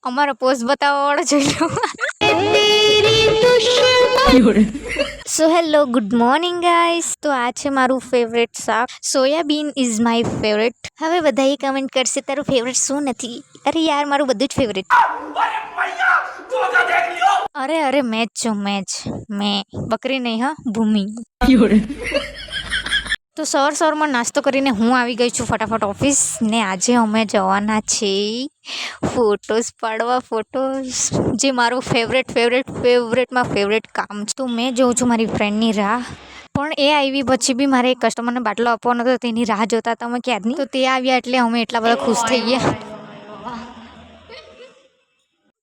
અમારો પોસ્ટ બતાવવાવાળો જોઈ લો. So hello, good morning guys. તો આ છે મારું ફેવરેટ શાક. Soybean is my favourite. હવે બધાએ કમેન્ટ કરશે તારું ફેવરેટ શું નથી. અરે યાર, મારું બધું જ ફેવરેટ. અરે મેચ છો મેચ. મેં બકરી નહીં, હા ભૂમિ. તો સવારમાં નાસ્તો કરીને હું આવી ગઈ છું ફટાફટ ઓફિસ ને. આજે અમે જવાના છે ફોટોસ પાડવા. ફોટોસ જે મારું ફેવરેટમાં ફેવરેટ કામ છે. તો મેં જોઉં છું મારી ફ્રેન્ડની રાહ. પણ એ આવી પછી બી મારે એક કસ્ટમરને બાટલો આપવાનો હતો, તેની રાહ જોતા હતા અમે ક્યારની. તો તે આવ્યા એટલે અમે એટલા બધા ખુશ થઈ ગયા.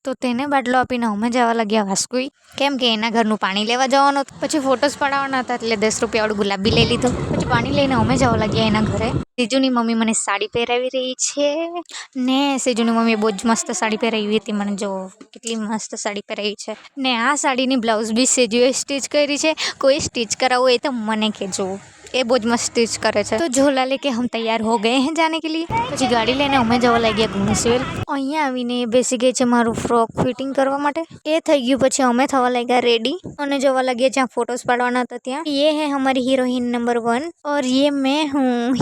તો તેને બાટલો આપીને અમે જવા લાગ્યા વાસ્કુઈ, કેમ કે એના ઘરનું પાણી લેવા જવાનું હતું. પછી ફોટોસ પડાવવાના હતા એટલે 10 રૂપિયાવાળું ગુલાબી લઈ લીધો. પછી પાણી લઈને અમે જવા લાગ્યા એના ઘરે. સેજુની મમ્મી મને સાડી પહેરાવી રહી છે ને સેજુની મમ્મીએ બહુ જ મસ્ત સાડી પહેરાવી હતી. મને જો કેટલી મસ્ત સાડી પહેરાવી છે ને આ સાડીની બ્લાઉઝ બી સેજુએ સ્ટીચ કરી છે. કોઈ સ્ટીચ કરાવવું એ તો મને કહેજો, એ બહુ જ મસ્ત સ્ટીચ કરે છે. તો ઝોલા લેકે હમ તૈયાર હો ગए हैं जाने के लिए. પછી ગાડી લઈને અમે જવા લાગ્યા ગુણેશ્વર. અહીંયા આવીને બેસી ગઈ છે મારું ફ્રોક ફિટિંગ કરવા માટે. એ થઈ ગયું પછી અમે થવા લાગ્યા રેડી અને જવા લાગ્યા જ્યાં ફોટોસ પાડવાના હતા ત્યાં. ये है हमारी हीरोइन नंबर 1 और ये मैं હું.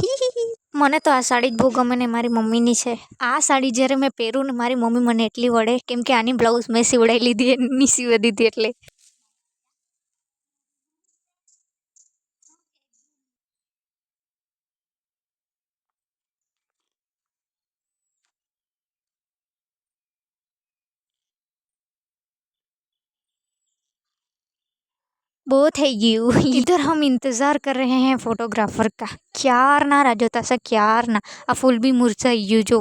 મને તો આ સાડી જ બહુ ગમે ને મારી મમ્મીની છે. આ સાડી જ્યારે મેં પહેરું ને મારી મમ્મી મને એટલી વળે, કેમ કે આની બ્લાઉઝ મેં સીવડાવી લીધી, એની સીવી દીધી એટલે. બહુ થઈ ગયું. इधर हम इंतज़ार कर रहे हैं फोटोग्राफर का. ક્યારના રાહ જોતા છે, ક્યારના. આ ફૂલ બી મુરઝાઈ ગયું જો.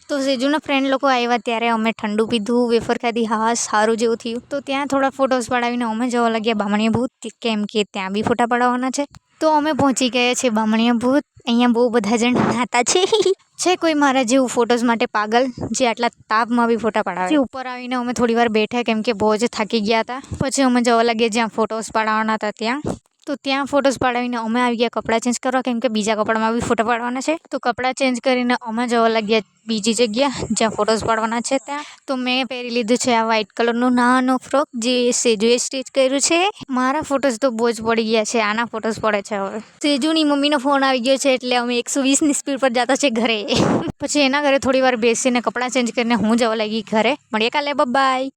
તો સેજુના ફ્રેન્ડ લોકો આવ્યા ત્યારે અમે ઠંડુ પીધું, વેફર ખાધી. હા, સારું જેવું થયું. તો ત્યાં થોડા ફોટોસ પડાવીને અમે જવા લાગ્યા બામણીયા ભૂત, કેમ કે ત્યાં બી ફોટા પડાવવાના છે. તો અમે પહોંચી ગયા છે બામણીયા ભૂત. અહીંયા બહુ બધા જણ નાતા છે કોઈ મારા જેવું ફોટોસ માટે પાગલ, જે આટલા તાપમાં બી ફોટા પડાવે. ઉપર આવીને અમે થોડી વાર બેઠા કેમ કે બહુ જ થાકી ગયા હતા. પછી અમે જવા લાગ્યા જ્યાં ફોટોસ પડાવવાના હતા ત્યાં. તો ત્યાં ફોટોસ પડાવીને અમે આવી ગયા કપડાં ચેન્જ કરવા, કેમ કે બીજા કપડામાં બી ફોટા પાડવાના છે. તો કપડાં ચેન્જ કરીને અમે જવા લાગ્યા બીજી જગ્યા જ્યાં ફોટોસ પાડવાના છે ત્યાં. તો મેં પહેરી લીધું છે આ વ્હાઇટ કલરનું નાનો ફ્રોક જે સેજુએ સ્ટીચ કર્યું છે. મારા ફોટોસ તો બહુ જ પડી ગયા છે, આના ફોટોસ પડે છે હવે. સેજુની મમ્મીનો ફોન આવી ગયો છે એટલે અમે 120ની સ્પીડ પર જતા છે ઘરે. પછી એના ઘરે થોડી વાર બેસીને કપડાં ચેન્જ કરીને હું જવા લાગી ઘરે. મળીએ કાલે, બાય.